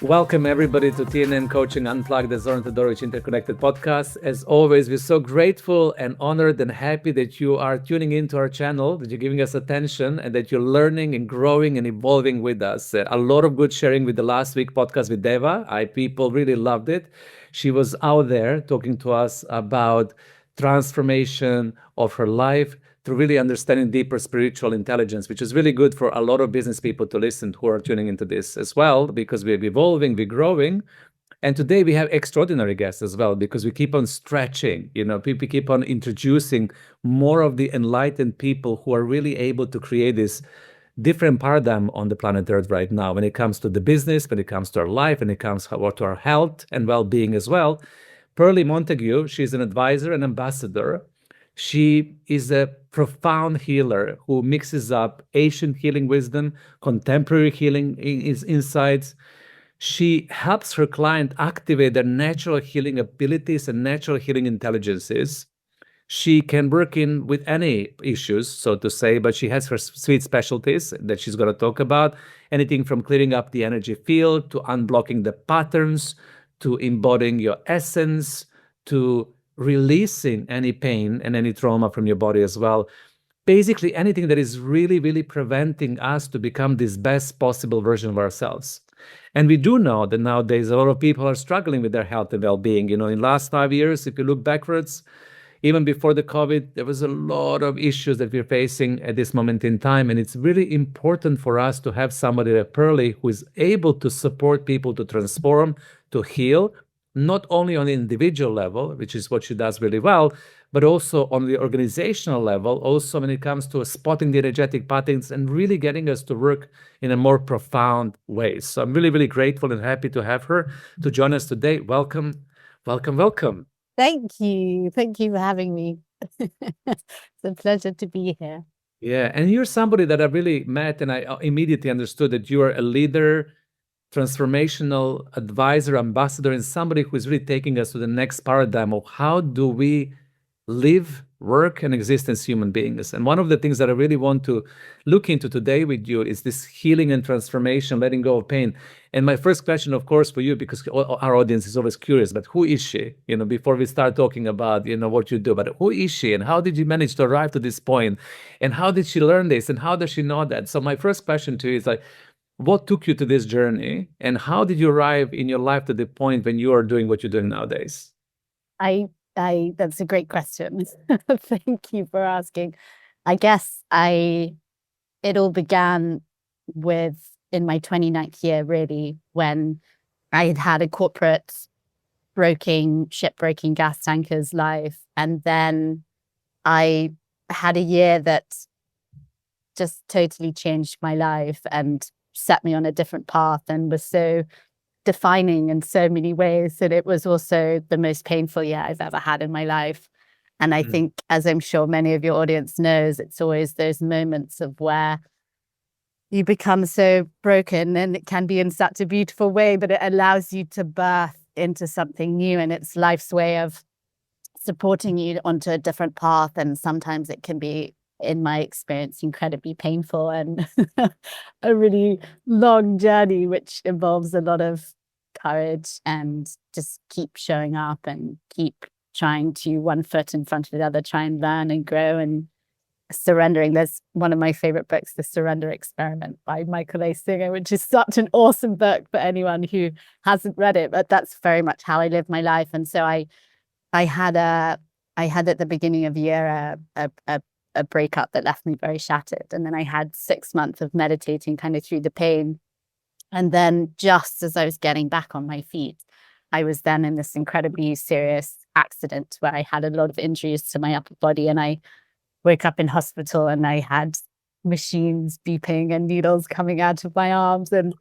Welcome everybody to TNM Coaching Unplugged, the Zoran Todorovic Interconnected podcast. As always, we're so grateful and honored and happy that you are tuning into our channel, that you're giving us attention, and that you're learning and growing and evolving with us. A lot of good sharing with the last week podcast with Deva. People really loved it. She was out there talking to us about transformation of her life, to really understanding deeper spiritual intelligence, which is really good for a lot of business people to listen who are tuning into this as well, because we're evolving, we're growing. And today we have extraordinary guests as well, because we keep on stretching, people keep on introducing more of the enlightened people who are really able to create this different paradigm on the planet Earth right now when it comes to the business, when it comes to our life, when it comes to our health and well-being as well. Pearly Montagu, she's an advisor and ambassador. She is a profound healer who mixes up ancient healing wisdom, contemporary healing insights. She helps her client activate their natural healing abilities and natural healing intelligences. She can work in with any issues, so to say, but she has her sweet specialties that she's going to talk about. Anything from clearing up the energy field to unblocking the patterns, to embodying your essence, to releasing any pain and any trauma from your body as well. Basically, anything that is really, really preventing us to become this best possible version of ourselves. And we do know that nowadays a lot of people are struggling with their health and well-being. In the last 5 years, if you look backwards, even before the COVID, there was a lot of issues that we're facing at this moment in time. And it's really important for us to have somebody like Pearly who is able to support people to transform, to heal, not only on the individual level, which is what she does really well, but also on the organizational level, also when it comes to spotting the energetic patterns and really getting us to work in a more profound way. So I'm really, really grateful and happy to have her to join us today. Welcome, welcome, welcome. Thank you. Thank you for having me. It's a pleasure to be here. Yeah, and you're somebody that I really met, and I immediately understood that you are a leader, transformational advisor, ambassador, and somebody who is really taking us to the next paradigm of how do we live, work, and exist as human beings. And one of the things that I really want to look into today with you is this healing and transformation, letting go of pain. And my first question, of course, for you, because our audience is always curious, but who is she? Before we start talking about, what you do, but who is she and how did you manage to arrive to this point? And how did she learn this? And how does she know that? So my first question to you is like, what took you to this journey and how did you arrive in your life to the point when you are doing what you're doing nowadays? That's a great question. Thank you for asking. I guess it all began in my 29th year, really, when I had had a corporate ship-breaking gas tankers life. And then I had a year that just totally changed my life and set me on a different path and was so defining in so many ways that it was also the most painful year I've ever had in my life. And I think, as I'm sure many of your audience knows, it's always those moments of where you become so broken, and it can be in such a beautiful way, but it allows you to birth into something new, and it's life's way of supporting you onto a different path. And sometimes it can be, in my experience, incredibly painful and a really long journey, which involves a lot of courage and just keep showing up and keep trying to, one foot in front of the other, try and learn and grow and surrendering. There's one of my favorite books, The Surrender Experiment by Michael A. Singer, which is such an awesome book for anyone who hasn't read it, but that's very much how I live my life. And so I had at the beginning of the year a breakup that left me very shattered. And then I had 6 months of meditating kind of through the pain. And then just as I was getting back on my feet, I was then in this incredibly serious accident where I had a lot of injuries to my upper body. And I woke up in hospital and I had machines beeping and needles coming out of my arms. And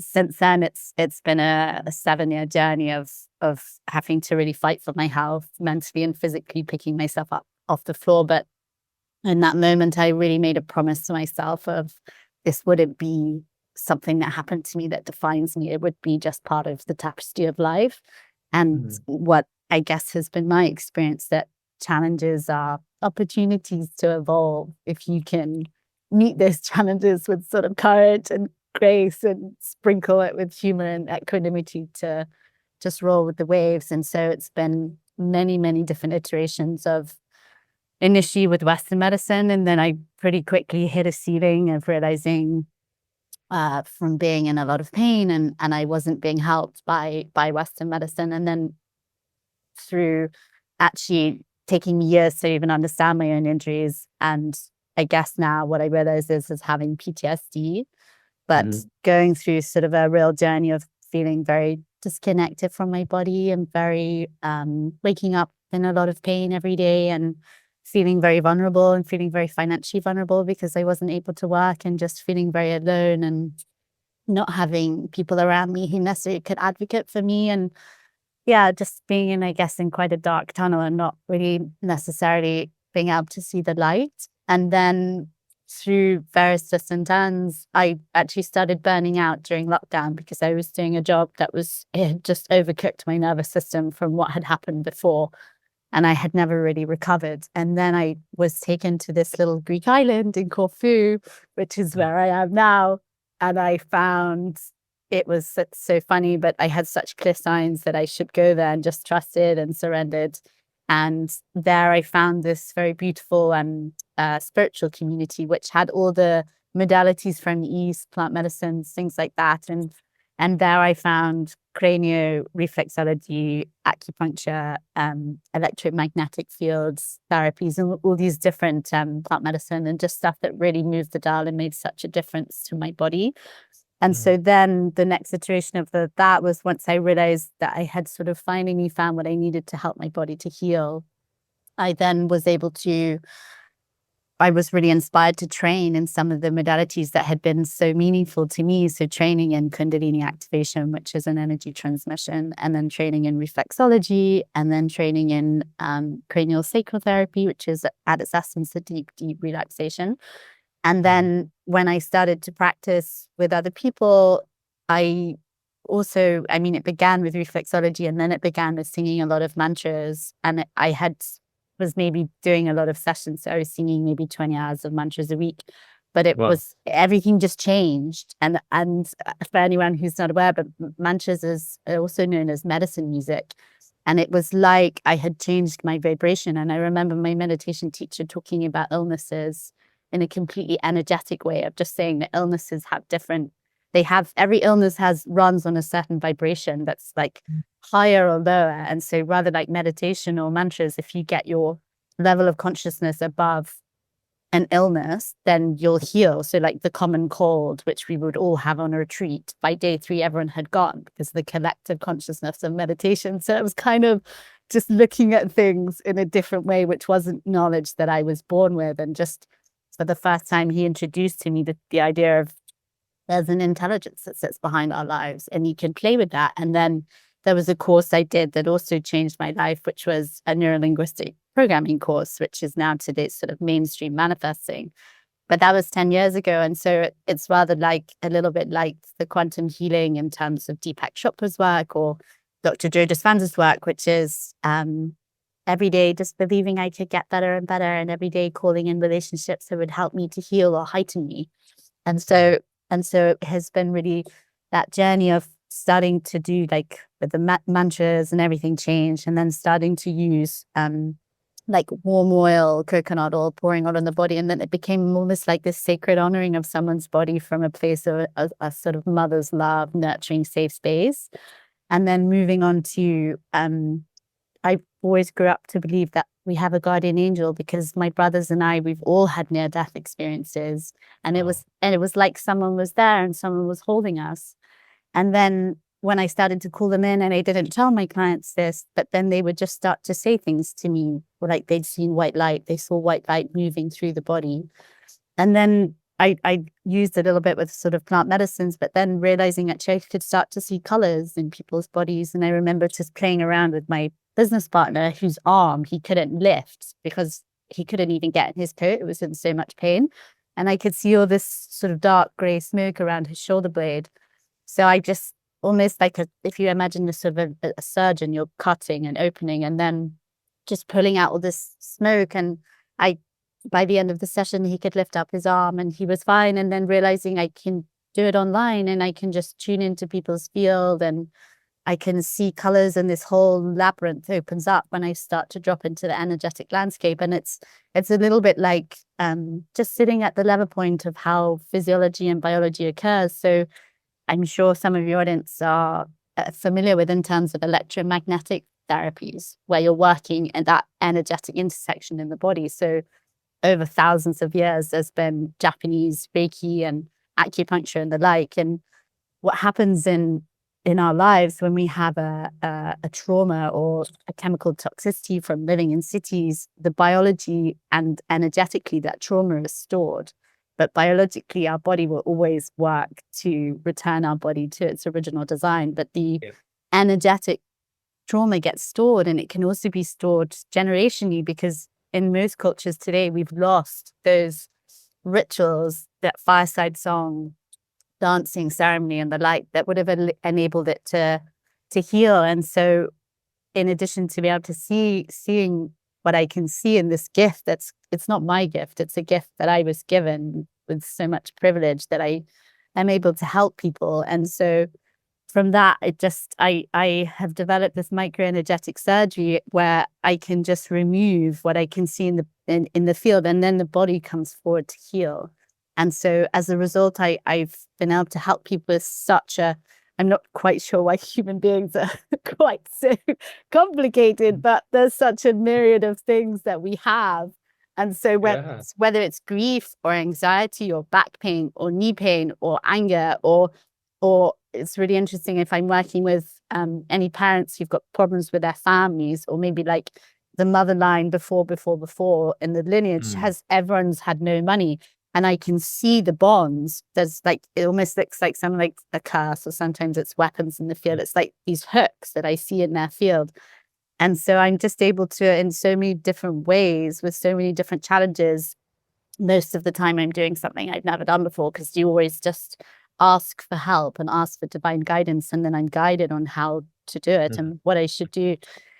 since then, it's been a 7-year journey of having to really fight for my health, mentally and physically, picking myself up off the floor. But in that moment, I really made a promise to myself of, this wouldn't be something that happened to me that defines me. It would be just part of the tapestry of life. And what I guess has been my experience, that challenges are opportunities to evolve if you can meet those challenges with sort of courage and grace and sprinkle it with humor and equanimity to just roll with the waves. And so it's been many, many different iterations of initially with Western medicine. And then I pretty quickly hit a ceiling of realizing from being in a lot of pain and I wasn't being helped by Western medicine. And then through actually taking years to even understand my own injuries. And I guess now what I realize is having PTSD, but going through sort of a real journey of feeling very disconnected from my body and very waking up in a lot of pain every day and feeling very vulnerable and feeling very financially vulnerable because I wasn't able to work and just feeling very alone and not having people around me who necessarily could advocate for me. And yeah, just being in, I guess, in quite a dark tunnel and not really necessarily being able to see the light. And then through various twists and turns, I actually started burning out during lockdown because I was doing a job that it had just overcooked my nervous system from what had happened before. And I had never really recovered. And then I was taken to this little Greek island in Corfu, which is where I am now. And I found it was so funny, but I had such clear signs that I should go there and just trusted and surrendered. And there I found this very beautiful and spiritual community, which had all the modalities from the East, plant medicines, things like that. And there I found cranio-reflexology, acupuncture, electromagnetic fields, therapies, and all these different plant medicine and just stuff that really moved the dial and made such a difference to my body. And so then the next iteration of that was once I realized that I had sort of finally found what I needed to help my body to heal. I then was able to, I was really inspired to train in some of the modalities that had been so meaningful to me. So training in Kundalini activation, which is an energy transmission, and then training in reflexology, and then training in cranial sacral therapy, which is at its essence a deep, deep relaxation. And then when I started to practice with other people, it began with reflexology and then it began with singing a lot of mantras. And was maybe doing a lot of sessions. So I was singing maybe 20 hours of mantras a week, but everything just changed. And for anyone who's not aware, but mantras is also known as medicine music. And it was like I had changed my vibration. And I remember my meditation teacher talking about illnesses in a completely energetic way of just saying that illnesses have every illness runs on a certain vibration that's like higher or lower. And so rather like meditation or mantras, if you get your level of consciousness above an illness, then you'll heal. So like the common cold, which we would all have on a retreat, by day 3, everyone had gone because of the collective consciousness of meditation. So it was kind of just looking at things in a different way, which wasn't knowledge that I was born with. And just for the first time, he introduced to me the idea of there's an intelligence that sits behind our lives and you can play with that. And then there was a course I did that also changed my life, which was a neurolinguistic programming course, which is now today sort of mainstream manifesting. But that was 10 years ago. And so it's rather like a little bit like the quantum healing in terms of Deepak Chopra's work or Dr. Joe Dispenza's work, which is every day just believing I could get better and better, and every day calling in relationships that would help me to heal or heighten me. And so it has been really that journey of starting to do like with the mantras and everything changed, and then starting to use like warm oil, coconut oil, pouring it on the body. And then it became almost like this sacred honoring of someone's body from a place of a sort of mother's love, nurturing, safe space. And then moving on to I always grew up to believe that we have a guardian angel because my brothers and we've all had near-death experiences. And it was like someone was there and someone was holding us. And then when I started to call them in, and I didn't tell my clients this, but then they would just start to say things to me, like they'd seen white light, they saw white light moving through the body. And then I used a little bit with sort of plant medicines, but then realizing actually I could start to see colors in people's bodies. And I remember just playing around with my business partner whose arm he couldn't lift because he couldn't even get in his coat. It was in so much pain. And I could see all this sort of dark gray smoke around his shoulder blade. So I just almost like if you imagine a sort of a surgeon, you're cutting and opening and then just pulling out all this smoke. And by the end of the session, he could lift up his arm and he was fine. And then realizing I can do it online, and I can just tune into people's field, and I can see colors, and this whole labyrinth opens up when I start to drop into the energetic landscape. And it's a little bit like just sitting at the lever point of how physiology and biology occurs. So I'm sure some of your audience are familiar with in terms of electromagnetic therapies, where you're working at that energetic intersection in the body. So over thousands of years, there's been Japanese Reiki and acupuncture and the like. And what happens in our lives when we have a trauma or a chemical toxicity from living in cities, the biology and energetically that trauma is stored. But biologically, our body will always work to return our body to its original design. But the energetic trauma gets stored, and it can also be stored generationally, because in most cultures today, we've lost those rituals, that fireside song, dancing ceremony and the like, that would have enabled it to heal. And so in addition to be able to seeing what I can see in this gift, it's not my gift, it's a gift that I was given with so much privilege, that I am able to help people. And so from that, I have developed this microenergetic surgery where I can just remove what I can see in the field, and then the body comes forward to heal. And so as a result, I've been able to help people with I'm not quite sure why human beings are quite so complicated, but there's such a myriad of things that we have. And so whether it's grief or anxiety or back pain or knee pain or anger, or it's really interesting if I'm working with any parents who've got problems with their families, or maybe like the mother line before in the lineage everyone's had no money. And I can see the bonds. There's like, it almost looks like something like a curse, or sometimes it's weapons in the field. It's like these hooks that I see in their field. And so I'm just able to, in so many different ways, with so many different challenges, most of the time I'm doing something I've never done before, because you always just ask for help and ask for divine guidance. And then I'm guided on how to do it and what I should do.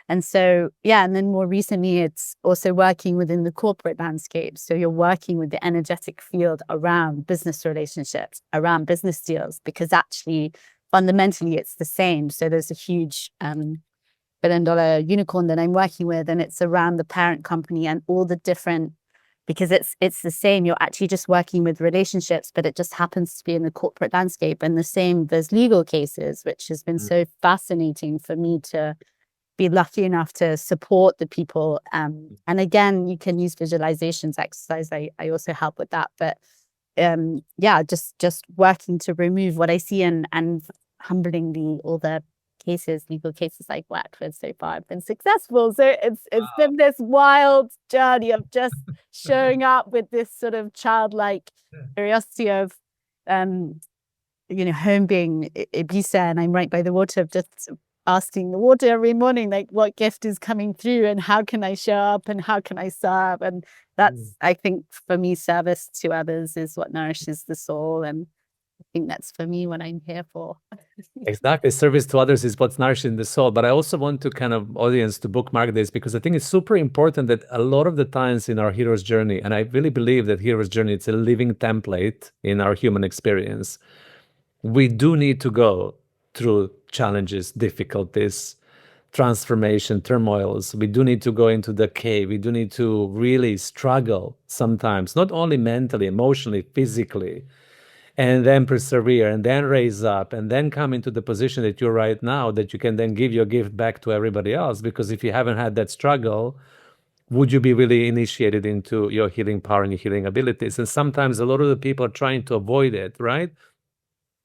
And so, and then more recently, it's also working within the corporate landscape. So you're working with the energetic field around business relationships, around business deals, because actually, fundamentally, it's the same. So there's a huge billion-dollar unicorn that I'm working with, and it's around the parent company and all the different, because it's the same. You're actually just working with relationships, but it just happens to be in the corporate landscape. And the same, there's legal cases, which has been so fascinating for me to be lucky enough to support the people. And again, you can use visualizations exercise. I also help with that. But just working to remove what I see, and humblingly, all the legal cases I've worked with so far have been successful. So it's been this wild journey of just showing up with this sort of childlike curiosity of home being Ibiza, and I'm right by the water, just asking the water every morning, like, what gift is coming through, and how can I show up, and how can I serve? And that's, I think, for me, service to others is what nourishes the soul. And I think that's, for me, what I'm here for. Exactly. Service to others is what's nourishing the soul. But I also want to kind of audience to bookmark this, because I think it's super important that a lot of the times in our hero's journey, and I really believe that hero's journey, it's a living template in our human experience. We do need to go through challenges, difficulties, transformation, turmoils. We do need to go into the cave. We do need to really struggle sometimes, not only mentally, emotionally, physically, and then persevere, and then raise up, and then come into the position that you're right now, that you can then give your gift back to everybody else. Because if you haven't had that struggle, would you be really initiated into your healing power and your healing abilities? And sometimes a lot of the people are trying to avoid it, right?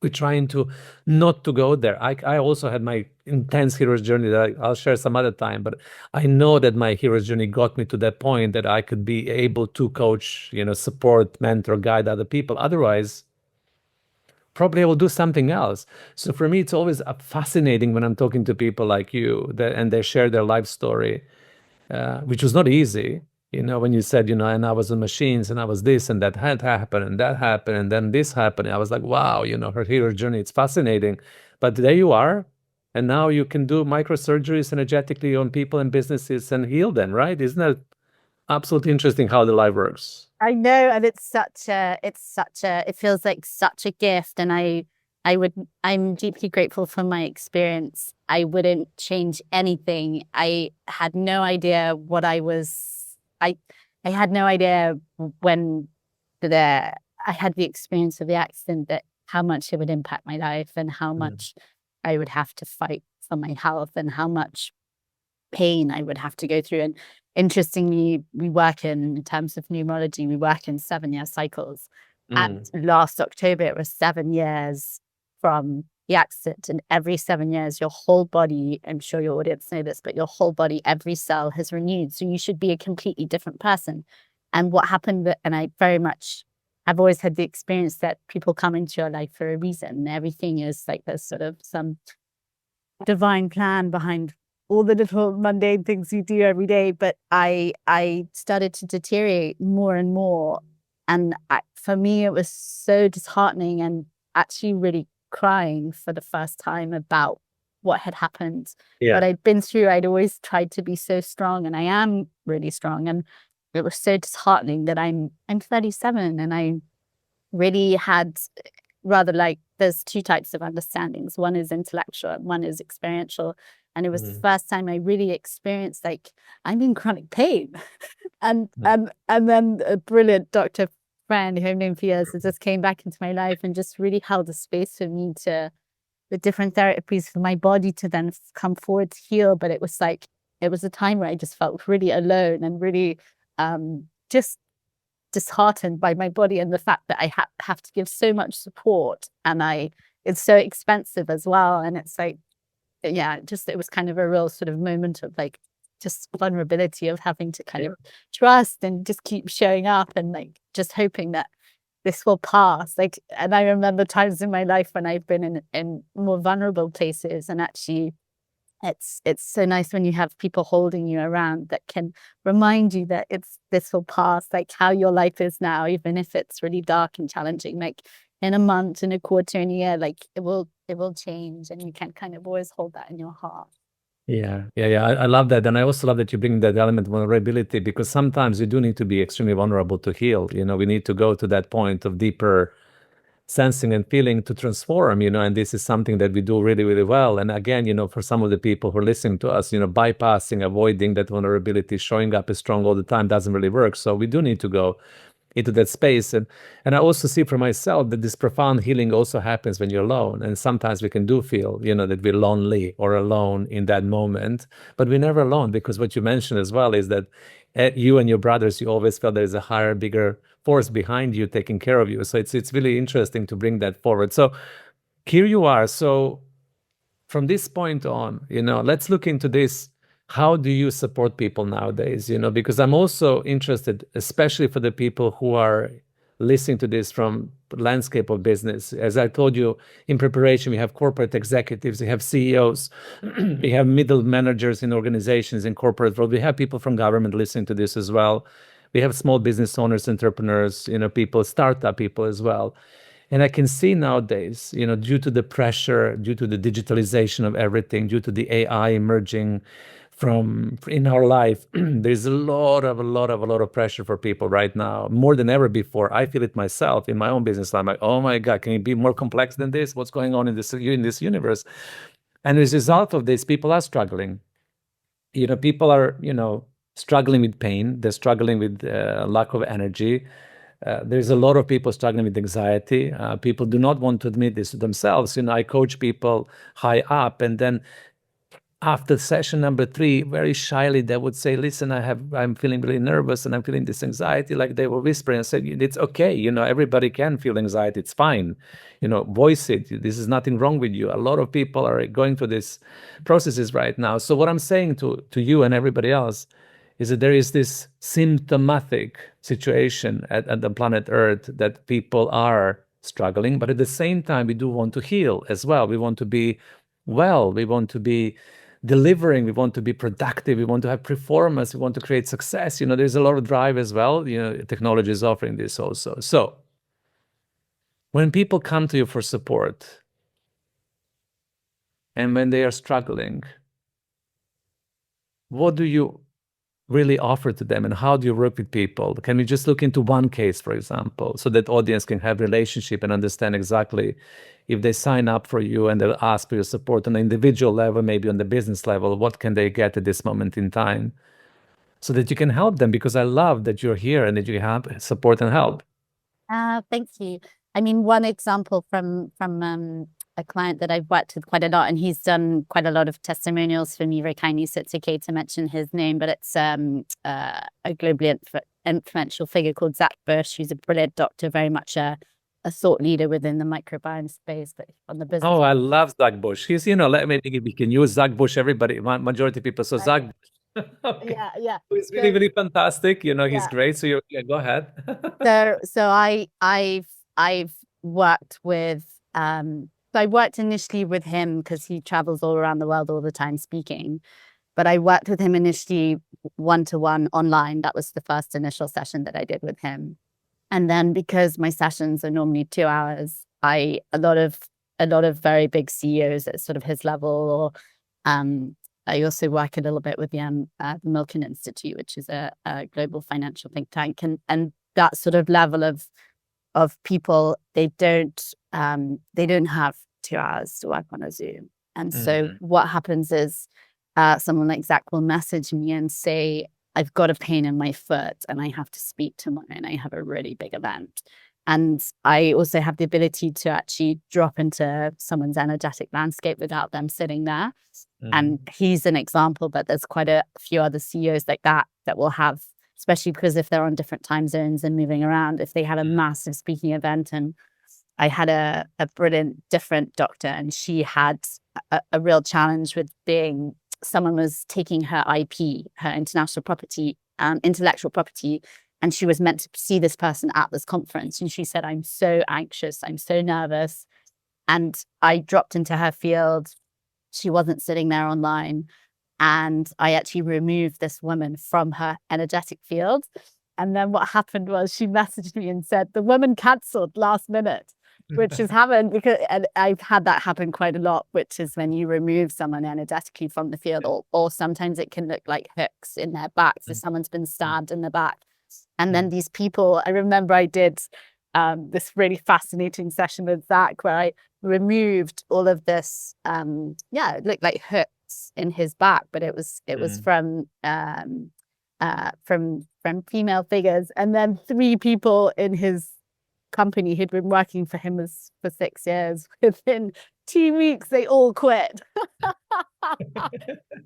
We're trying to not to go there. I also had my intense hero's journey that I'll share some other time, but I know that my hero's journey got me to that point that I could be able to coach, support, mentor, guide other people. Otherwise, probably I will do something else. So for me, it's always fascinating when I'm talking to people like you and they share their life story, which was not easy. When you said, and I was on machines, and I was this, and that had happened, and that happened, and then this happened. I was like, wow, her hero journey, it's fascinating. But there you are. And now you can do microsurgeries energetically on people and businesses and heal them, right? Isn't that absolutely interesting how the life works. I know, and it feels like such a gift. And I'm deeply grateful for my experience. I wouldn't change anything. I had no idea what I had no idea when I had the experience of the accident, that how much it would impact my life and how much I would have to fight for my health and how much pain I would have to go through. And interestingly, we work in terms of numerology, we work in 7-year cycles. And last October, it was 7 years from the accident. And every 7 years, your whole body, I'm sure your audience know this, but your whole body, every cell has renewed. So you should be a completely different person. And what happened, and I've always had the experience that people come into your life for a reason. Everything is like there's sort of some divine plan behind all the little mundane things you do every day. But I started to deteriorate more and more. And for me, it was so disheartening and actually really crying for the first time about what had happened. Yeah. What I'd been through, I'd always tried to be so strong, and I am really strong. And it was so disheartening that I'm 37 and I really had rather like there's two types of understandings. One is intellectual and one is experiential. And it was the first time I really experienced like I'm in chronic pain. and then a brilliant doctor friend who I've known for years just came back into my life and just really held a space for me to with different therapies for my body to then come forward to heal. But it was like it was a time where I just felt really alone and really just disheartened by my body and the fact that I have to give so much support, and it's so expensive as well. And it's like, yeah, just it was kind of a real sort of moment of like just vulnerability of having to kind of trust and just keep showing up and like just hoping that this will pass. Like, and I remember times in my life when I've been in more vulnerable places, and actually it's so nice when you have people holding you around that can remind you that this will pass, like how your life is now, even if it's really dark and challenging, like in a month, in a quarter, in a year, like it will change, and you can kind of always hold that in your heart. Yeah. I love that. And I also love that you bring that element of vulnerability, because sometimes you do need to be extremely vulnerable to heal. We need to go to that point of deeper sensing and feeling to transform, and this is something that we do really, really well. And again, for some of the people who are listening to us, bypassing, avoiding that vulnerability, showing up as strong all the time doesn't really work. So we do need to go into that space. And I also see for myself that this profound healing also happens when you're alone. And sometimes we can do feel, that we're lonely or alone in that moment, but we're never alone, because what you mentioned as well is that you and your brothers, you always felt there's a higher, bigger force behind you taking care of you. So it's really interesting to bring that forward. So here you are. So from this point on, let's look into this. How do you support people nowadays? Because I'm also interested, especially for the people who are listening to this from landscape of business. As I told you in preparation, we have corporate executives, we have CEOs, we have middle managers in organizations, in corporate world. We have people from government listening to this as well. We have small business owners, entrepreneurs, people, startup people as well. And I can see nowadays, due to the pressure, due to the digitalization of everything, due to the AI emerging from in our life, there's a lot of pressure for people right now, more than ever before. I feel it myself in my own business. I'm like, oh my God, can it be more complex than this? What's going on in this universe? And as a result of this, people are struggling. People are, struggling with pain. They're struggling with lack of energy. There's a lot of people struggling with anxiety. People do not want to admit this to themselves. I coach people high up, and then after session number 3, very shyly, they would say, listen, I'm feeling really nervous and I'm feeling this anxiety. Like they were whispering and said, it's okay. Everybody can feel anxiety. It's fine. Voice it. This is nothing wrong with you. A lot of people are going through these processes right now. So what I'm saying to you and everybody else is that there is this symptomatic situation at the planet Earth that people are struggling, but at the same time, we do want to heal as well. We want to be well. We want to be delivering. We want to be productive. We want to have performance. We want to create success. There's a lot of drive as well. Technology is offering this also. So when people come to you for support and when they are struggling, what do you really offer to them, and how do you work with people? Can we just look into one case, for example, so that audience can have relationship and understand exactly if they sign up for you and they'll ask for your support on an individual level, maybe on the business level, what can they get at this moment in time, so that you can help them? Because I love that you're here and that you have support and help. Thank you. I mean, one example from a client that I've worked with quite a lot, and he's done quite a lot of testimonials for me very kindly, so it's okay to mention his name, but it's a globally influential figure called Zach Bush, who's a brilliant doctor, very much a thought leader within the microbiome space, but on the business. Oh, I love Zach Bush. He's, maybe we can use Zach Bush, everybody, majority of people. So Zach, okay. Yeah. He's really, really fantastic. He's great. So go ahead. So I've worked with I worked initially with him because he travels all around the world all the time speaking. But I worked with him initially one-to-one online. That was the first initial session that I did with him. And then because my sessions are normally 2 hours, a lot of very big CEOs at sort of his level, or I also work a little bit with the Milken Institute, which is a global financial think tank, and that sort of level of people, they don't have 2 hours to work on a Zoom. And so what happens is someone like Zach will message me and say, I've got a pain in my foot and I have to speak tomorrow and I have a really big event. And I also have the ability to actually drop into someone's energetic landscape without them sitting there. And he's an example, but there's quite a few other CEOs like that will have, especially because if they're on different time zones and moving around, if they had a massive speaking event. And I had a brilliant different doctor, and she had a real challenge with being, someone was taking her IP, her intellectual property, and she was meant to see this person at this conference. And she said, I'm so anxious, I'm so nervous. And I dropped into her field. She wasn't sitting there online. And I actually removed this woman from her energetic field. And then what happened was she messaged me and said, the woman cancelled last minute, which has happened because, and I've had that happen quite a lot, which is when you remove someone energetically from the field, or sometimes it can look like hooks in their back. So someone's been stabbed in the back. And then these people, I remember I did this really fascinating session with Zach where I removed all of this, it looked like hooks in his back, but it was from female figures. And then 3 people in his company who'd been working for him for 6 years, within 2 weeks they all quit.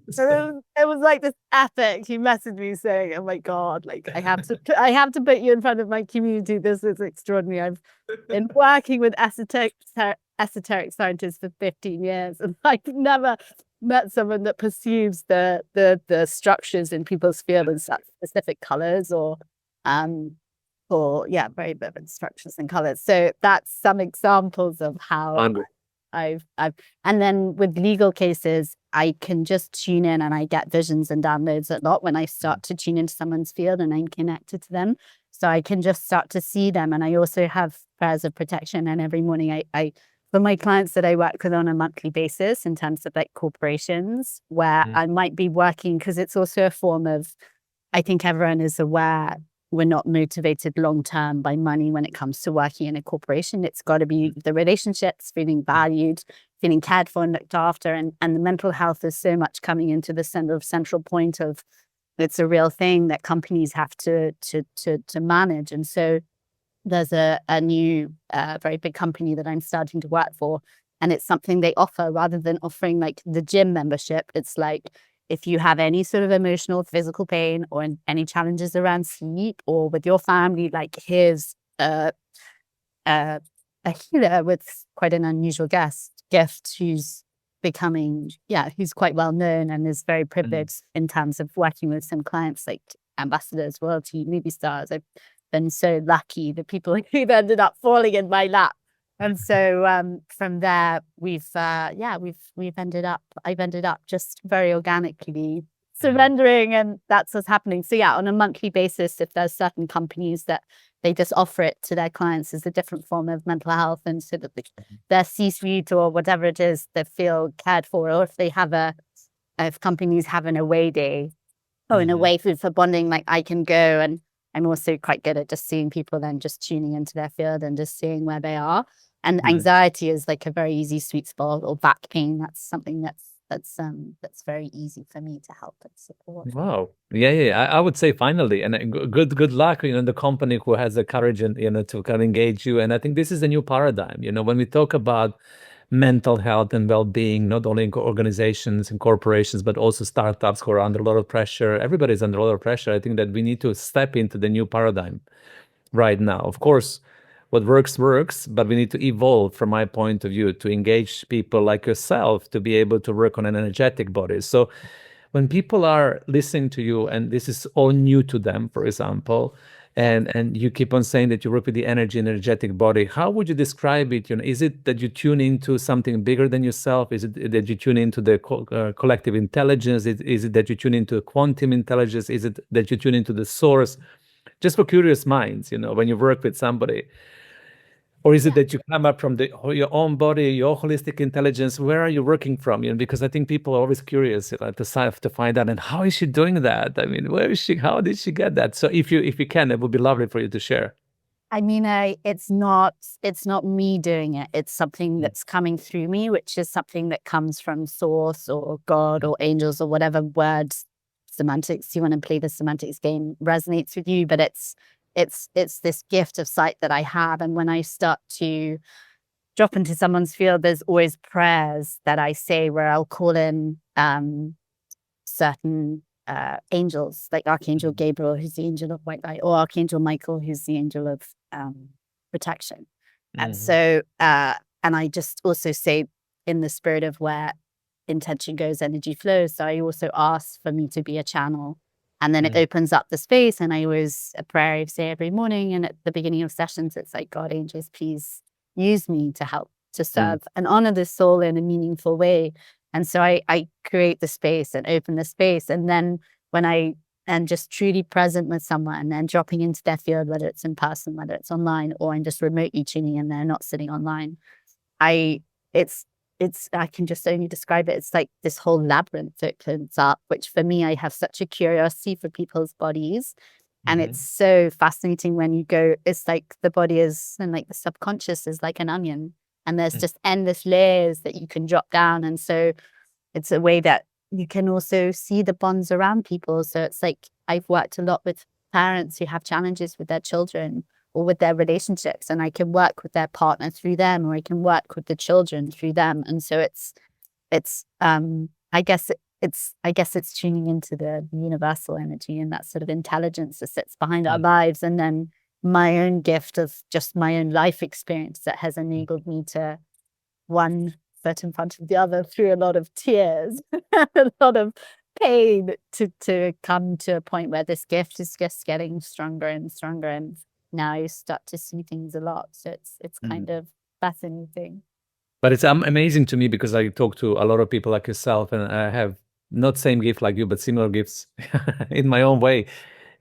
So it was like this epic. He messaged me saying, oh my God, like I have to put you in front of my community. This is extraordinary. I've been working with esoteric scientists for 15 years, and I've never met someone that perceives the structures in people's field in such specific colors, or very vivid structures and colors. So that's some examples of how I've and then with legal cases, I can just tune in and I get visions and downloads a lot when I start to tune into someone's field and I'm connected to them. So I can just start to see them. And I also have prayers of protection. And every morning I for my clients that I work with on a monthly basis, in terms of like corporations, where I might be working, because it's also a form of, I think everyone is aware, we're not motivated long-term by money when it comes to working in a corporation. It's got to be the relationships, feeling valued, feeling cared for and looked after. And the mental health is so much coming into the central point of, it's a real thing that companies have to manage. And so there's a new, very big company that I'm starting to work for. And it's something they offer, rather than offering like the gym membership. It's like, if you have any sort of emotional, physical pain, or any challenges around sleep or with your family, like here's a healer with quite an unusual gift who's becoming, who's quite well known and is very privileged in terms of working with some clients like ambassadors, royalty, movie stars. I've been so lucky, the people who've ended up falling in my lap. And so from there, I've ended up just very organically surrendering, and that's what's happening. So on a monthly basis, if there's certain companies that they just offer it to their clients as a different form of mental health, and so that their C-suite or whatever it is, they feel cared for, or if companies have an away day, in a way for bonding, like I can go, and I'm also quite good at just seeing people, then just tuning into their field and just seeing where they are. And anxiety is like a very easy sweet spot, or back pain. That's something that's very easy for me to help and support. Wow. Yeah. I would say finally, and good luck, the company who has the courage and, to kind of engage you. And I think this is a new paradigm. When we talk about mental health and well-being, not only in organizations and corporations, but also startups who are under a lot of pressure. Everybody's under a lot of pressure. I think that we need to step into the new paradigm right now. Of course, what works, but we need to evolve, from my point of view, to engage people like yourself to be able to work on an energetic body. So when people are listening to you and this is all new to them, for example, and you keep on saying that you work with the energetic body, how would you describe it? Is it that you tune into something bigger than yourself? Is it that you tune into the collective intelligence? Is it that you tune into quantum intelligence? Is it that you tune into the source? Just for curious minds, when you work with somebody, or is it that you come up from your own body, your holistic intelligence? Where are you working from? Because I think people are always curious, to find out. And how is she doing that? I mean, where is she? How did she get that? So if you can, it would be lovely for you to share. I mean, it's not me doing it. It's something that's coming through me, which is something that comes from source or God or angels or whatever words, semantics you want to play the semantics game resonates with you. But it's this gift of sight that I have. And when I start to drop into someone's field, there's always prayers that I say where I'll call in certain angels, like Archangel Gabriel, who's the angel of white light, or Archangel Michael, who's the angel of protection. And so, and I just also say, in the spirit of where intention goes, energy flows. So I also ask for me to be a channel. And then it opens up the space. And I always, a prayer I say every morning. And at the beginning of sessions, it's like, God, angels, please use me to help, to serve and honor the soul in a meaningful way. And so I create the space and open the space. And then when I am just truly present with someone and dropping into their field, whether it's in person, whether it's online, or I'm just remotely tuning in, they're not sitting online. I can just only describe it. It's like this whole labyrinth opens up, which for me, I have such a curiosity for people's bodies. And it's so fascinating when you go, it's like the body is, and like the subconscious is like an onion. And there's just endless layers that you can drop down. And so it's a way that you can also see the bonds around people. So it's like, I've worked a lot with parents who have challenges with their children or with their relationships, and I can work with their partner through them, or I can work with the children through them. And so I guess it's tuning into the universal energy and that sort of intelligence that sits behind our lives. And then my own gift of just my own life experience that has enabled me to, one foot in front of the other through a lot of tears, a lot of pain, to come to a point where this gift is just getting stronger and stronger. And now you start to see things a lot. So it's kind of fascinating. But it's amazing to me because I talk to a lot of people like yourself, and I have not same gift like you, but similar gifts in my own way.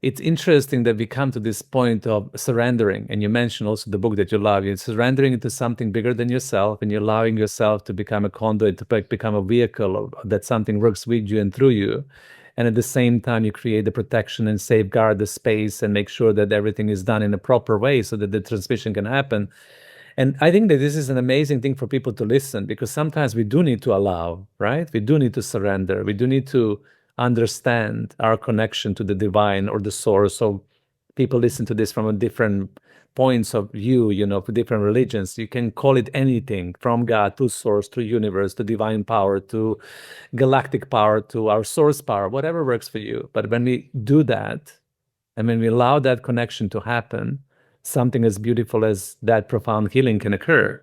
It's interesting that we come to this point of surrendering. And you mentioned also the book that you love. You're surrendering into something bigger than yourself, and you're allowing yourself to become a conduit, to become a vehicle that something works with you and through you. And at the same time, you create the protection and safeguard the space and make sure that everything is done in a proper way so that the transmission can happen. And I think that this is an amazing thing for people to listen, because sometimes we do need to allow, right? We do need to surrender. We do need to understand our connection to the divine or the source. So people listen to this from a different points of view, for different religions. You can call it anything, from God to source, to universe, to divine power, to galactic power, to our source power, whatever works for you. But when we do that, and when we allow that connection to happen, something as beautiful as that profound healing can occur.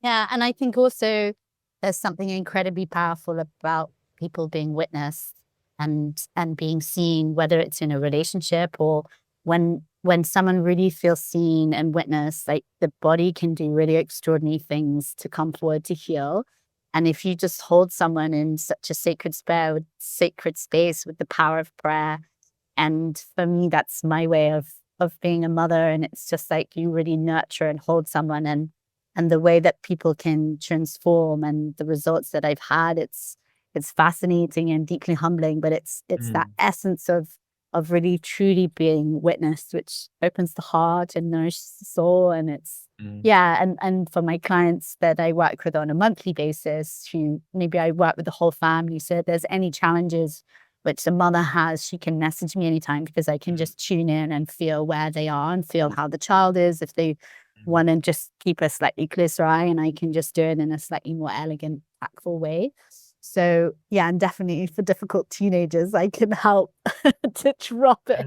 Yeah. And I think also there's something incredibly powerful about people being witnessed and being seen, whether it's in a relationship or when someone really feels seen and witnessed. Like, the body can do really extraordinary things to come forward to heal. And if you just hold someone in such a sacred space with the power of prayer, and for me, that's my way of being a mother. And it's just like, you really nurture and hold someone, and the way that people can transform and the results that I've had, fascinating and deeply humbling, but it's that essence of really truly being witnessed, which opens the heart and nourishes the soul. And it's and for my clients that I work with on a monthly basis, who maybe I work with the whole family, so if there's any challenges which the mother has, she can message me anytime, because I can just tune in and feel where they are and feel how the child is. If they want to just keep a slightly closer eye, and I can just do it in a slightly more elegant, tactful way. So yeah, and definitely for difficult teenagers, I can help to drop it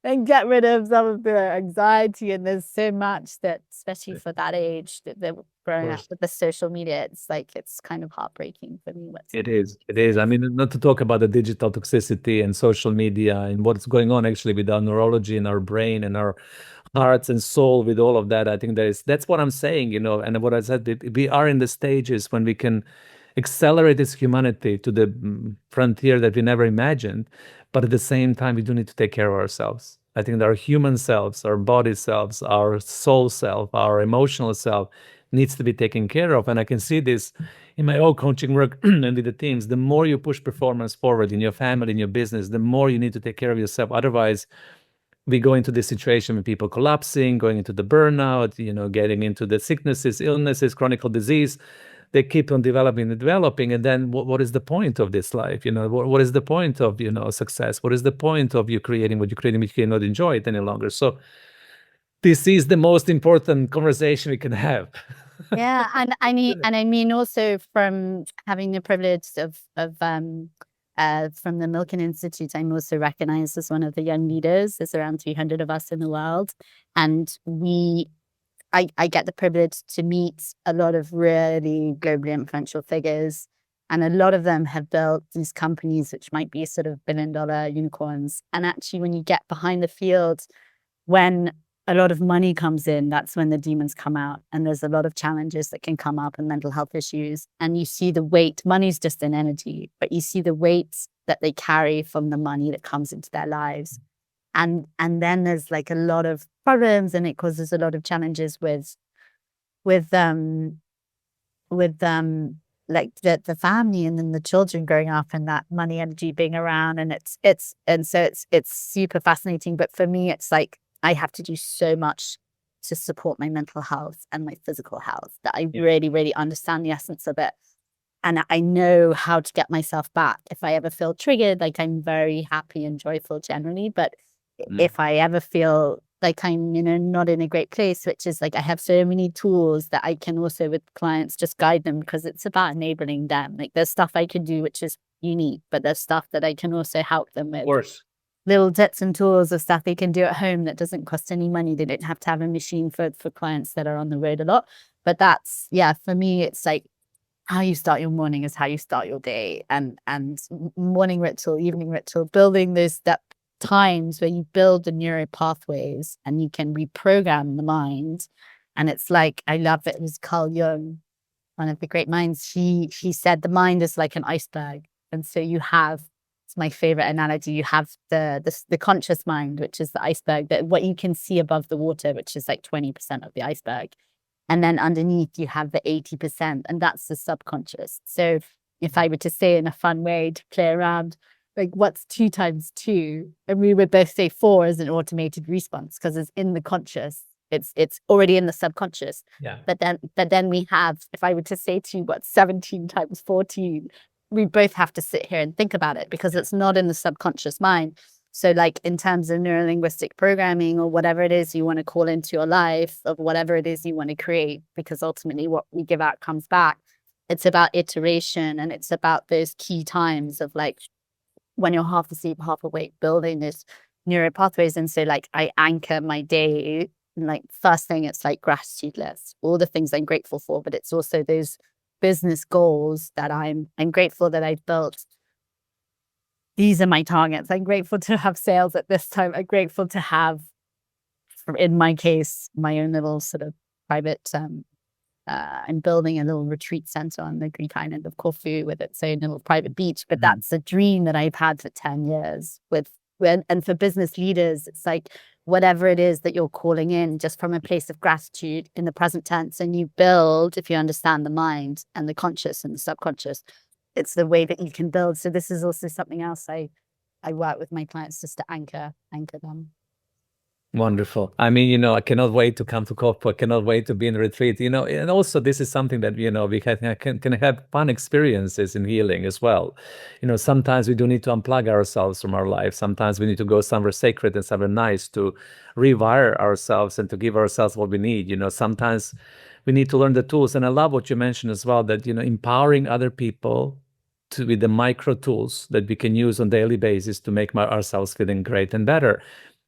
and get rid of some of the anxiety. And there's so much that, especially for that age, that they're growing up with the social media, it's kind of heartbreaking for me. It is. It is. I mean, not to talk about the digital toxicity and social media and what's going on actually with our neurology and our brain and our hearts and soul, with all of that. I think that's what I'm saying, and what I said, we are in the stages when we can accelerate this humanity to the frontier that we never imagined. But at the same time, we do need to take care of ourselves. I think that our human selves, our body selves, our soul self, our emotional self needs to be taken care of. And I can see this in my own coaching work and with the teams. The more you push performance forward in your family, in your business, the more you need to take care of yourself. Otherwise, we go into this situation with people collapsing, going into the burnout, getting into the sicknesses, illnesses, chronic disease. They keep on developing and developing. And then what is the point of this life? What is the point of, success? What is the point of you creating what you're creating, if you cannot enjoy it any longer? So this is the most important conversation we can have. Yeah. And I mean, also from having the privilege of from the Milken Institute, I'm also recognized as one of the young leaders. There's around 300 of us in the world. And I get the privilege to meet a lot of really globally influential figures. And a lot of them have built these companies, which might be sort of billion-dollar unicorns. And actually, when you get behind the field, when a lot of money comes in, that's when the demons come out. And there's a lot of challenges that can come up, and mental health issues. And you see the weight. Money's just an energy, but you see the weight that they carry from the money that comes into their lives. And then there's like a lot of problems, and it causes a lot of challenges with like the family, and then the children growing up, and that money energy being around. And it's super fascinating. But for me, it's like I have to do so much to support my mental health and my physical health that I really, really understand the essence of it. And I know how to get myself back. If I ever feel triggered, like, I'm very happy and joyful generally. But if I ever feel like I'm, not in a great place, which is like, I have so many tools that I can also with clients just guide them, because it's about enabling them. Like, there's stuff I can do, which is unique, but there's stuff that I can also help them with. Of course. Little tips and tools of stuff they can do at home that doesn't cost any money. They don't have to have a machine for clients that are on the road a lot. But that's, for me, it's like, how you start your morning is how you start your day. And morning ritual, evening ritual, building those times where you build the neural pathways and you can reprogram the mind. And it's like, I love it. It was Carl Jung, one of the great minds. He said the mind is like an iceberg. And so you have, it's my favorite analogy, you have the conscious mind, which is the iceberg, that what you can see above the water, which is like 20% of the iceberg. And then underneath you have the 80%, and that's the subconscious. So if I were to say in a fun way to play around, like, what's 2 times 2? And we would both say 4 is an automated response, because it's in the conscious. It's already in the subconscious. Yeah. But then we have, if I were to say to you, what's 17 times 14? We both have to sit here and think about it, because it's not in the subconscious mind. So like, in terms of neurolinguistic programming, or whatever it is you want to call into your life, of whatever it is you want to create, because ultimately what we give out comes back. It's about iteration, and it's about those key times of like, when you're half asleep, half awake, building this neural pathways. And so like, I anchor my day, and like, first thing, it's like gratitude list, all the things I'm grateful for. But it's also those business goals that I'm grateful that I've built. These are my targets. I'm grateful to have sales at this time. I'm grateful to have, in my case, my own little sort of private, I'm building a little retreat center on the Greek island of Corfu with its own little private beach. But that's a dream that I've had for 10 years and for business leaders, it's like, whatever it is that you're calling in, just from a place of gratitude in the present tense, and you build, if you understand the mind and the conscious and the subconscious, it's the way that you can build. So this is also something else I work with my clients, just to anchor them. Wonderful. I mean, I cannot wait to come to Corfu. I cannot wait to be in retreat, and also this is something that, we can have fun experiences in healing as well. Sometimes we do need to unplug ourselves from our life. Sometimes we need to go somewhere sacred and somewhere nice to rewire ourselves and to give ourselves what we need. Sometimes we need to learn the tools. And I love what you mentioned as well, that, empowering other people with the micro tools that we can use on daily basis to make ourselves feeling great and better.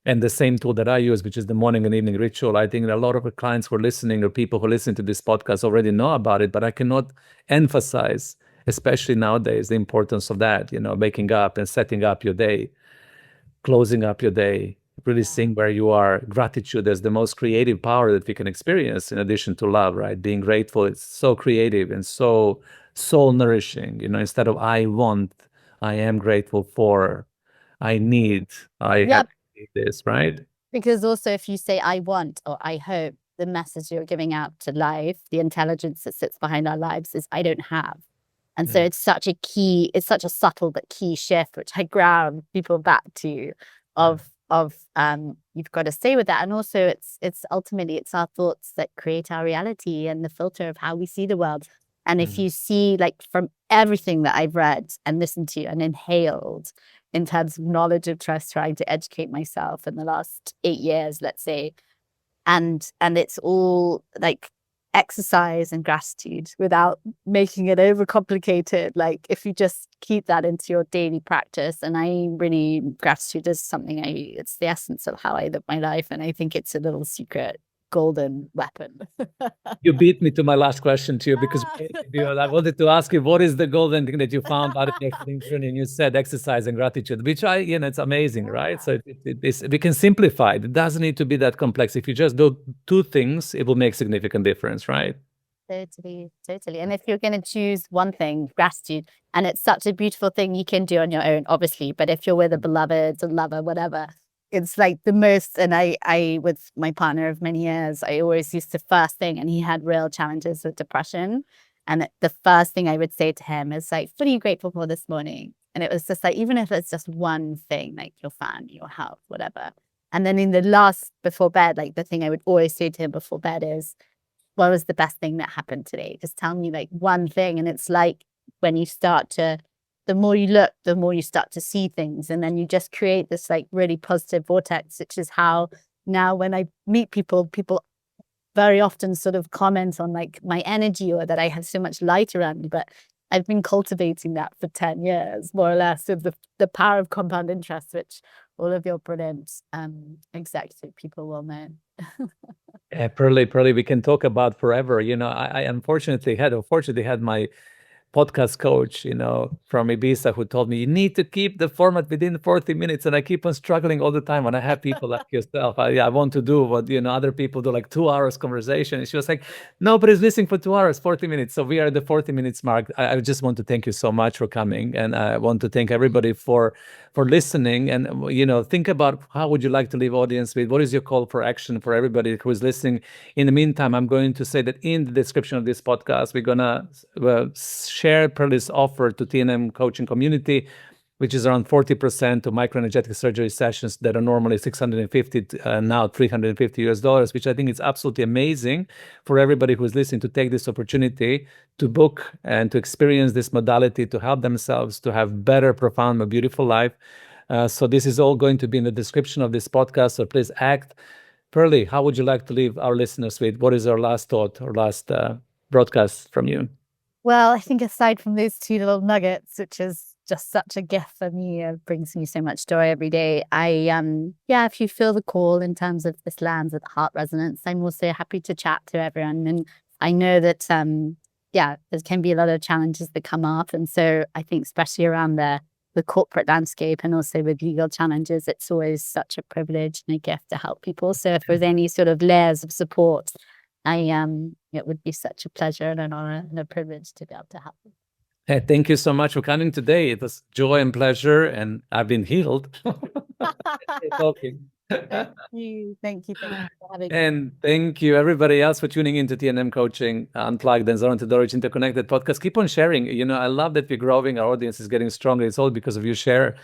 And the same tool that I use, which is the morning and evening ritual, I think that a lot of the clients who are listening or people who listen to this podcast already know about it, but I cannot emphasize, especially nowadays, the importance of that, waking up and setting up your day, closing up your day, really seeing where you are. Gratitude is the most creative power that we can experience in addition to love, right? Being grateful, it's so creative and so soul nourishing, instead of I want, I am grateful for, I need, I have this, right? Because also if you say I want or I hope, the message you're giving out to life, the intelligence that sits behind our lives, is I don't have. And so it's such a subtle but key shift, which I ground people back to, of you've got to stay with that. And also it's ultimately it's our thoughts that create our reality and the filter of how we see the world. And if you see, like, from everything that I've read and listened to and inhaled in terms of knowledge of trust, trying to educate myself in the last 8 years, let's say, and it's all like exercise and gratitude without making it overcomplicated. Like, if you just keep that into your daily practice, and gratitude is something it's the essence of how I live my life, and I think it's a little secret golden weapon. You beat me to my last question too, because I wanted to ask you, what is the golden thing that you found out of your healing journey? And you said exercise and gratitude, which it's amazing, right? So we can simplify it. It doesn't need to be that complex. If you just do 2 things, it will make significant difference, right? Totally. And if you're going to choose one thing, gratitude, and it's such a beautiful thing you can do on your own, obviously, but if you're with a beloved, a lover, whatever, it's like the most. And I with my partner of many years, I always used to first thing, and he had real challenges with depression. And the first thing I would say to him is like, what are you grateful for this morning? And it was just like, even if it's just one thing, like your family, your health, whatever. And then in the last, before bed, like the thing I would always say to him before bed is, what was the best thing that happened today? Just tell me like one thing. And it's like, when you start to, the more you look, the more you start to see things. And then you just create this like really positive vortex, which is how now when I meet people very often sort of comment on like my energy, or that I have so much light around me. But I've been cultivating that for 10 years, more or less, with the power of compound interest, which all of your brilliant executive people will know. Yeah, Pearly, we can talk about forever. I unfortunately had my podcast coach, from Ibiza, who told me you need to keep the format within 40 minutes. And I keep on struggling all the time when I have people like yourself. I want to do what, other people do, like 2 hours conversation. And she was like, nobody's listening for 2 hours, 40 minutes. So we are at the 40 minutes mark. I just want to thank you so much for coming. And I want to thank everybody for listening. And, think about, how would you like to leave audience with? What is your call for action for everybody who is listening? In the meantime, I'm going to say that in the description of this podcast, we're going to share Pearly's offer to TNM Coaching Community, which is around 40% to microenergetic surgery sessions that are normally 650, now $350, which I think is absolutely amazing for everybody who is listening to take this opportunity to book and to experience this modality, to help themselves to have better, profound, more beautiful life. So this is all going to be in the description of this podcast. So please act. Pearly, how would you like to leave our listeners with? What is our last thought or last broadcast from you? Well, I think aside from those 2 little nuggets, which is just such a gift for me, it brings me so much joy every day. If you feel the call in terms of this lands at the heart resonance, I'm also happy to chat to everyone. And I know that, there can be a lot of challenges that come up. And so I think especially around the corporate landscape and also with legal challenges, it's always such a privilege and a gift to help people. So if there's any sort of layers of support, it would be such a pleasure and an honor and a privilege to be able to help them. Hey, thank you so much for coming today. It was joy and pleasure, and I've been healed. Talking. Thank you for having me. And thank you, everybody else, for tuning in to TNM Coaching Unplugged and Zoran Todorovic Interconnected podcast. Keep on sharing. I love that we're growing. Our audience is getting stronger. It's all because of you share.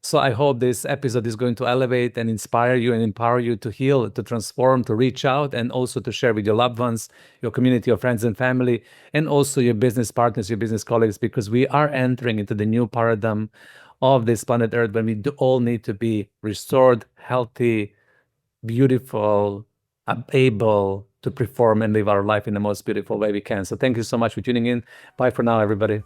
So I hope this episode is going to elevate and inspire you and empower you to heal, to transform, to reach out, and also to share with your loved ones, your community, your friends and family, and also your business partners, your business colleagues, because we are entering into the new paradigm of this planet Earth when we do all need to be restored, healthy, beautiful, able to perform and live our life in the most beautiful way we can. So thank you so much for tuning in. Bye for now, everybody.